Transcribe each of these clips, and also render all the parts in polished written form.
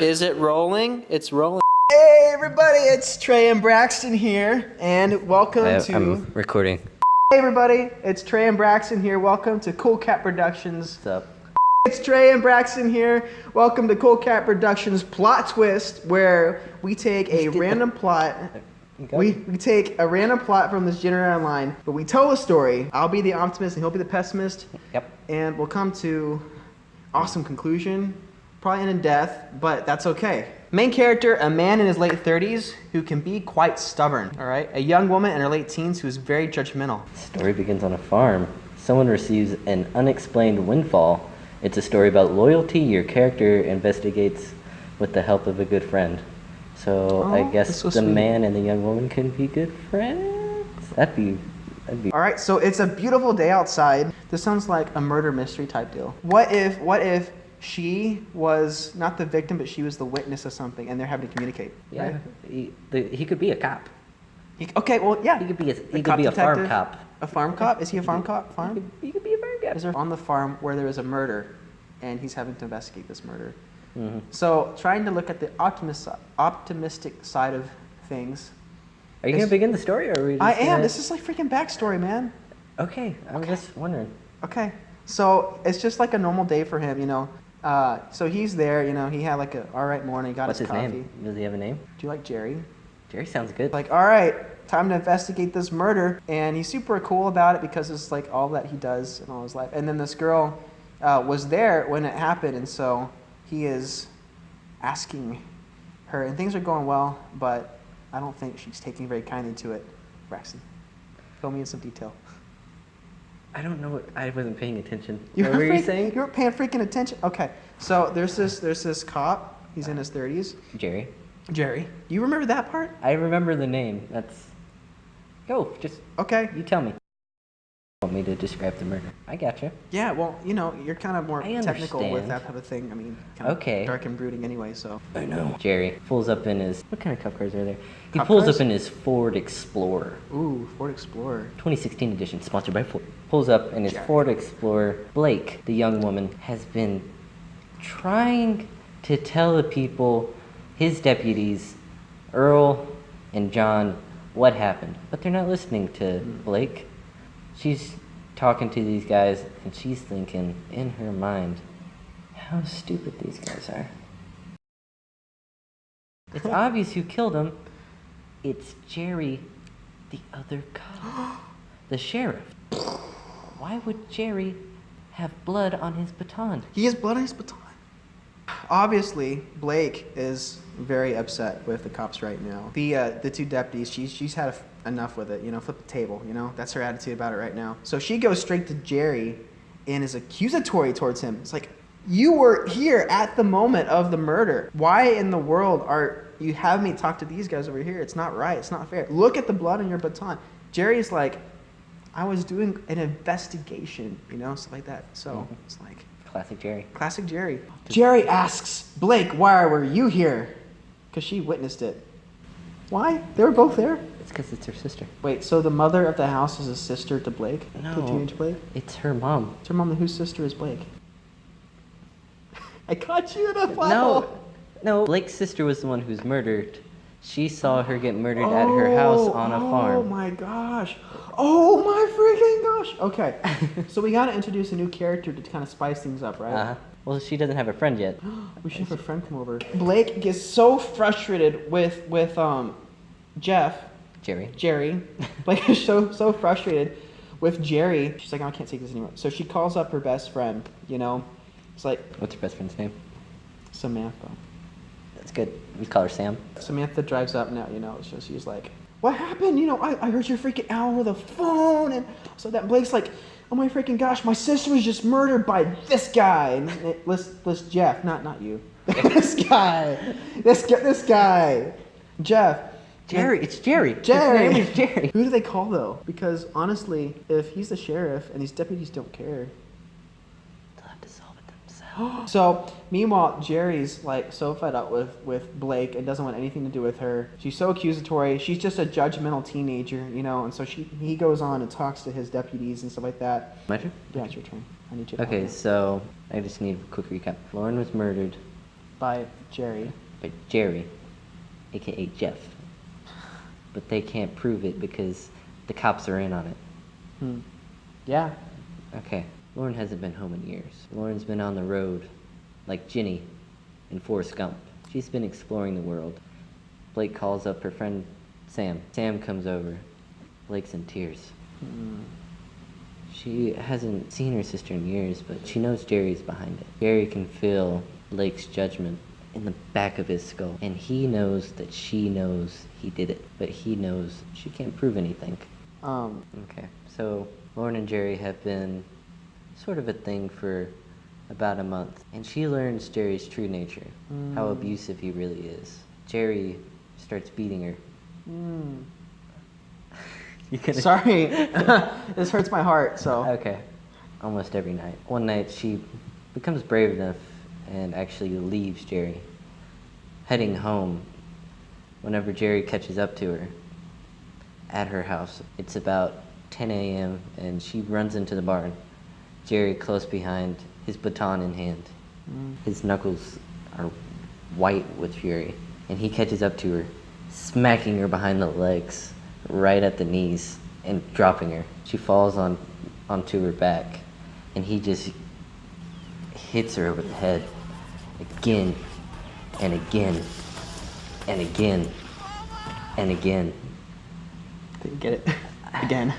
Is it rolling? It's rolling. Hey everybody, it's Trey and Braxton here, and welcome to... I'm recording. Hey everybody, it's Trey and Braxton here. Welcome to Cool Cat Productions. What's up? It's Trey and Braxton here. Welcome to Cool Cat Productions Plot Twist, where we take a random plot. We take a random plot from this genre online, but we tell a story. I'll be the optimist and he'll be the pessimist. Yep. And we'll come to awesome conclusion. Probably end in death, but that's okay. Main character, a man in his late 30s who can be quite stubborn, all right? A young woman in her late teens who is very judgmental. Story begins on a farm. Someone receives an unexplained windfall. It's a story about loyalty your character investigates with the help of a good friend. So I guess so the sweet. man and the young woman can be good friends? That'd be... All right, so it's a beautiful day outside. This sounds like a murder mystery type deal. What if she was not the victim, but she was the witness of something, and they're having to communicate? Yeah, Right? he could be a cop. Okay, well, yeah. He could be a cop farm detective? cop. A farm cop? Is he a farm cop? Farm? He could be a farm cop. Is there on the farm where there is a murder, and he's having to investigate this murder. Mm-hmm. So, trying to look at the optimistic side of things. Are you going to begin the story, or are we just I am. gonna- This is like freaking backstory, man. Okay, I'm just wondering. Okay, so it's just like a normal day for him, you know. So he's there, you know. He had like a all right morning, got What's his his coffee. name? Does he have a name? Do you like Jerry? Jerry sounds good. Like, all right, time to investigate this murder, and he's super cool about it because it's like all that he does in all his life. And then this girl was there when it happened, and so he is asking her, and things are going well, but I don't think she's taking very kindly to it. Braxton, fill me in some detail. I don't know. I wasn't paying attention. You What were you freak- saying? You weren't paying freaking attention. Okay, so there's this cop. He's in his 30s. Jerry. Jerry, you remember that part? I remember the name. That's... Go, just... Okay. You tell me. Want me to describe the murder? I gotcha. Yeah, well, you know, you're kind of more I technical with understand. that type of thing. I mean, kind of Okay. dark and brooding anyway, so. I know. Jerry pulls up in his... What kind of cop cars are there? He Cop pulls cars? up in his Ford Explorer. Ooh, Ford Explorer. 2016 edition, sponsored by Ford. Pulls up in his Jerry. Ford Explorer. Blake, the young woman, has been trying to tell the people, his deputies, Earl and John, what happened. But they're not listening to Blake. She's talking to these guys, and she's thinking in her mind how stupid these guys are. It's obvious who killed him. It's Jerry, the other cop, the sheriff. Why would Jerry have blood on his baton? He has blood on his baton. Obviously, Blake is very upset with the cops right now. The two deputies, she's had enough with it, you know, flip the table, you know, that's her attitude about it right now. So she goes straight to Jerry and is accusatory towards him. It's like, you were here at the moment of the murder. Why in the world are you having me talk to these guys over here? It's not right, it's not fair. Look at the blood on your baton. Jerry's like, I was doing an investigation, you know, stuff like that. So it's like, Classic Jerry. classic Jerry. Jerry asks Blake, why were you here? Because she witnessed it. Why? They were both there? It's because it's her sister. Wait, so the mother of the house is a sister to Blake? To No. teenage Blake? It's her mom. It's her mom, whose sister is Blake? I caught you in a fly No, hole. no. Blake's sister was the one who's murdered. She saw her get murdered at her house on a Oh farm. my gosh. Oh my freaking gosh. Okay. So we gotta introduce a new character to kind of spice things up, right? Well, she doesn't have a friend yet. We should have a friend come over. Blake gets so frustrated with Jeff. Jerry. Blake is so frustrated with Jerry. She's like, I can't take this anymore. So she calls up her best friend, you know. It's like What's her best friend's name? Samantha. That's good. We call her Sam. Samantha drives up now, you know. So she's like, what happened? You know, I heard you're freaking out over the phone. And so that Blake's like, oh my freaking gosh, my sister was just murdered by this guy. And let's Jeff, not you. This guy. This guy. Jeff. Jerry. It's Jerry. Jerry. His name is Jerry. Who do they call though? Because honestly, if he's the sheriff and these deputies don't care. They'll have to solve it themselves. So meanwhile, Jerry's like so fed up with Blake and doesn't want anything to do with her. She's so accusatory. She's just a judgmental teenager, you know. And so he goes on and talks to his deputies and stuff like that. My turn? Yeah, it's your turn. I need you to help Okay, me. so I just need a quick recap. Lauren was murdered. by Jerry. But Jerry, aka Jeff. But they can't prove it because the cops are in on it. Yeah. Okay. Lauren hasn't been home in years. Lauren's been on the road, like Ginny in Forrest Gump. She's been exploring the world. Blake calls up her friend Sam. Sam comes over. Blake's in tears. She hasn't seen her sister in years, but she knows Jerry's behind it. Jerry can feel Blake's judgment in the back of his skull. And he knows that she knows he did it, but he knows she can't prove anything. Okay, so Lauren and Jerry have been sort of a thing for about a month. And she learns Jerry's true nature, how abusive he really is. Jerry starts beating her. You gonna... Sorry. This hurts my heart, so. Okay. Almost every night. One night she becomes brave enough and actually leaves Jerry, heading home whenever Jerry catches up to her at her house. It's about 10 a.m. and she runs into the barn. Jerry close behind, his baton in hand. His knuckles are white with fury, and he catches up to her, smacking her behind the legs, right at the knees, and dropping her. She falls onto her back, and he just hits her over the head again and again and again and again. Didn't get it. Again.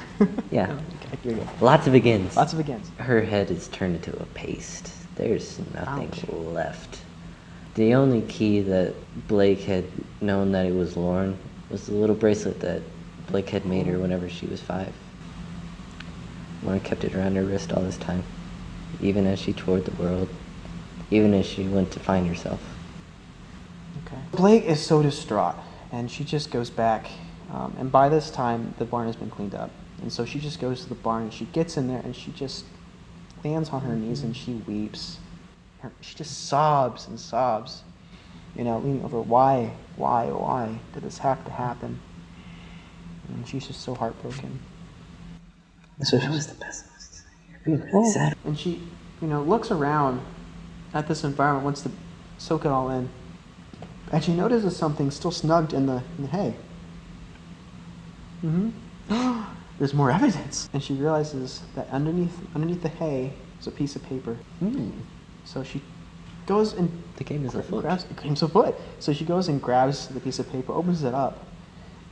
Yeah. Okay, you're good. Lots of agains. Lots of agains. Her head is turned into a paste. There's nothing Ouch. left. The only key that Blake had known that it was Lauren was the little bracelet that Blake had made her whenever she was 5. Lauren kept it around her wrist all this time, even as she toured the world, even as she went to find herself. Okay. Blake is so distraught, and she just goes back. And by this time, the barn has been cleaned up. And so she just goes to the barn, and she gets in there, and she just lands on her knees, and she weeps. She just sobs and sobs, leaning over, why did this have to happen? And she's just so heartbroken. So that was the pessimist. You're being really sad. And she, looks around at this environment, wants to soak it all in. And she notices something still snugged in the hay. There's more evidence. And she realizes that underneath the hay is a piece of paper. So she goes and The game is afoot. grabs the game's afoot. So she goes and grabs the piece of paper, opens it up,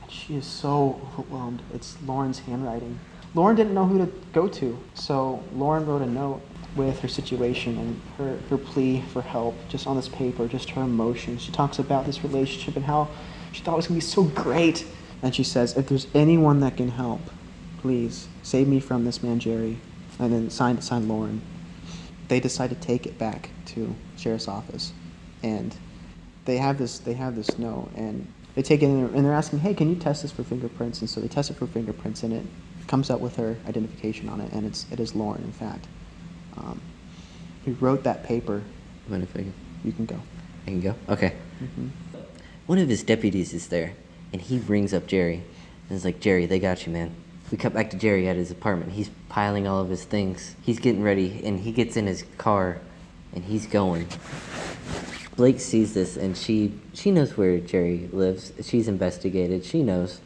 and she is so overwhelmed. It's Lauren's handwriting. Lauren didn't know who to go to, so Lauren wrote a note with her situation and her plea for help just on this paper, just her emotions. She talks about this relationship and how she thought it was going to be so great. And she says, if there's anyone that can help, please save me from this man, Jerry. And then sign Lauren. They decide to take it back to sheriff's office, and they have this note, and they take it in, and they're asking, hey, can you test this for fingerprints? And so they test it for fingerprints, and it comes up with her identification on it, and it is Lauren, in fact. He wrote that paper. Mind if I can? You can go. I can go? Okay. One of his deputies is there, and he rings up Jerry, and is like, Jerry, they got you, man. We cut back to Jerry at his apartment. He's piling all of his things. He's getting ready, and he gets in his car, and he's going. Blake sees this, and she knows where Jerry lives. She's investigated. She knows.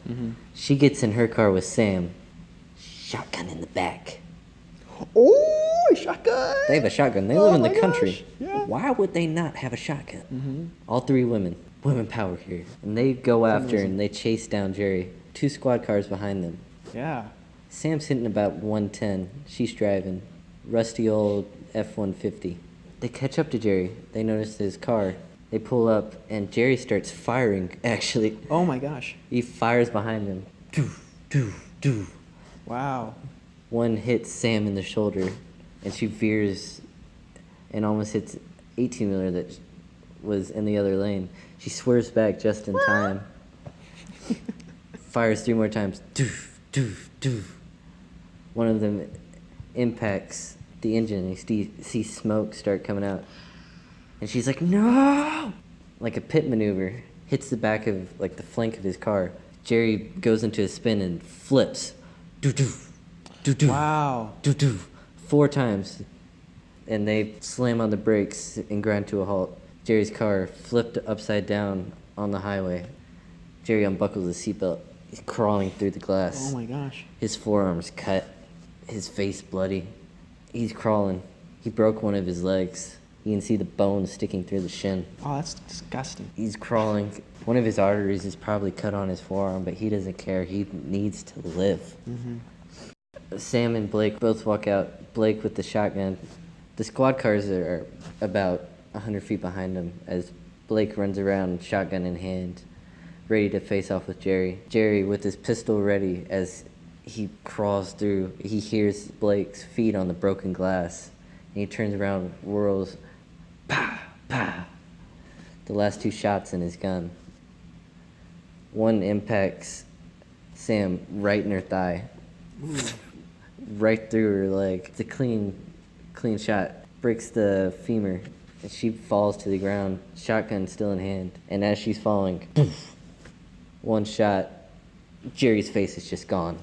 She gets in her car with Sam. Shotgun in the back. Oh, shotgun! They have a shotgun. They live in the my country. gosh, yeah. Why would they not have a shotgun? All 3 women. Women power here. And they go after and they chase down Jerry. 2 squad cars behind them. Yeah. Sam's hitting about 110. She's driving. Rusty old F-150. They catch up to Jerry. They notice his car. They pull up, and Jerry starts firing, actually. Oh my gosh. He fires behind them. Doo, doo, doo. Wow. One hits Sam in the shoulder, and she veers and almost hits 18-wheeler that was in the other lane. She swerves back just in time. Fires 3 more times. Doof, doof, doof. One of them impacts the engine, and you see smoke start coming out. And she's like, no! Like a pit maneuver. Hits the back of, like, the flank of his car. Jerry goes into a spin and flips. Doo-doo. Doo-doo. Wow. Doo-doo. 4 times. And they slam on the brakes and grind to a halt. Jerry's car flipped upside down on the highway. Jerry unbuckles his seatbelt. He's crawling through the glass. Oh my gosh. His forearm's cut, his face bloody. He's crawling. He broke one of his legs. You can see the bone sticking through the shin. Oh, that's disgusting. He's crawling. One of his arteries is probably cut on his forearm, but he doesn't care. He needs to live. Sam and Blake both walk out. Blake with the shotgun. The squad cars are about 100 feet behind him as Blake runs around, shotgun in hand, ready to face off with Jerry. Jerry with his pistol ready as he crawls through. He hears Blake's feet on the broken glass, and he turns around, whirls, pow, pow. The last two shots in his gun. One impacts Sam right in her thigh, right through her leg. It's a clean shot. Breaks the femur, and she falls to the ground, shotgun still in hand. And as she's falling, one shot, Jerry's face is just gone.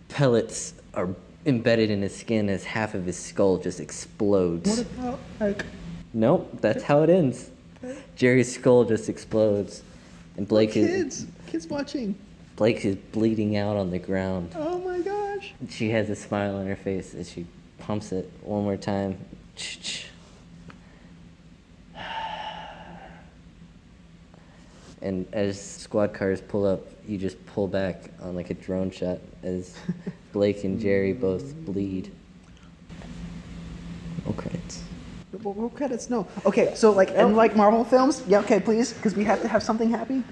Pellets are embedded in his skin as half of his skull just explodes. What about, like... Nope, that's how it ends. Jerry's skull just explodes, and Blake Kids watching. Blake is bleeding out on the ground. Oh my gosh. She has a smile on her face as she pumps it one more time. And as squad cars pull up, you just pull back on like a drone shot as Blake and Jerry both bleed. No credits. Roll credits? No. Okay, so like in like Marvel films? Yeah, okay, please, because we have to have something happy.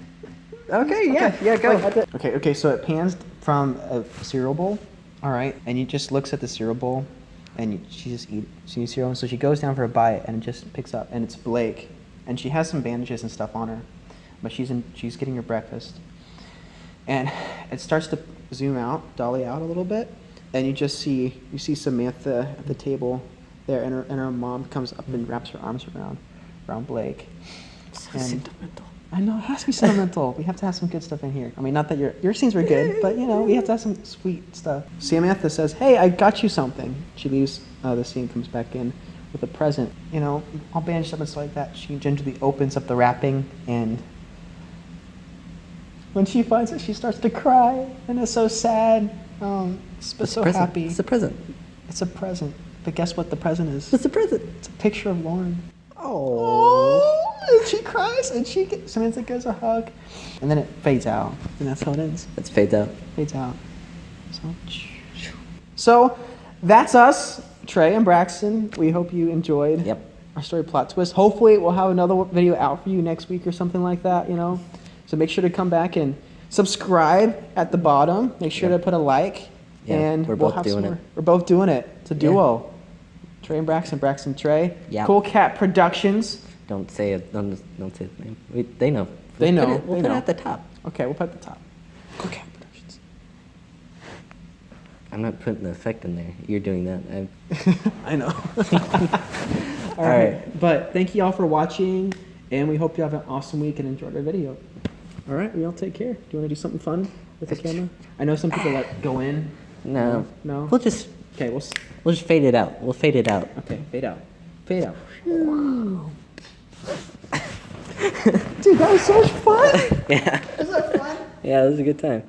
Okay, yeah, go. Like, okay, so it pans from a cereal bowl, all right, and he just looks at the cereal bowl, and she just eats cereal, and so she goes down for a bite, and it just picks up, and it's Blake, and she has some bandages and stuff on her, but she's getting her breakfast, and it starts to zoom out, dolly out a little bit, and you see Samantha at the table there, and her mom comes up and wraps her arms around Blake. So And- sentimental. I know, it has to be sentimental. We have to have some good stuff in here. I mean, not that your scenes were good, but you know, we have to have some sweet stuff. Samantha says, "Hey, I got you something." She leaves the scene, comes back in with a present. You know, all bandaged up and stuff like that. She gingerly opens up the wrapping, and when she finds it, she starts to cry, and it's so sad, but so happy. It's a present. It's a present. But guess what the present is? It's a present. It's a picture of Lauren. Oh. And she cries, and Samantha gives a hug, and then it fades out, and that's how it ends. Let's fade out. Fades out. So that's us, Trey and Braxton. We hope you enjoyed Yep. our story plot twist. Hopefully, we'll have another video out for you next week or something like that. You know, so make sure to come back and subscribe at the bottom. Make sure to put a like, Yeah, and we're we'll both have doing some it. more. We're both doing it. It's a duo. Trey and Braxton, Trey. Yeah. Cool Cat Productions. Don't say it. Don't say the name. They know. They know. We'll They put know. it at the top. Okay, we'll put at the top. Cool Cat Productions. I'm not putting the effect in there. You're doing that. I know. All right. But thank you all for watching, and we hope you have an awesome week and enjoyed our video. All right, we all take care. Do you want to do something fun with the camera? I know some people like go in. No. No? We'll just Okay, we'll just fade it out. We'll fade it out. okay, fade out. Fade out. Dude, that was so much fun. Yeah. Was that fun? Yeah, it was a good time.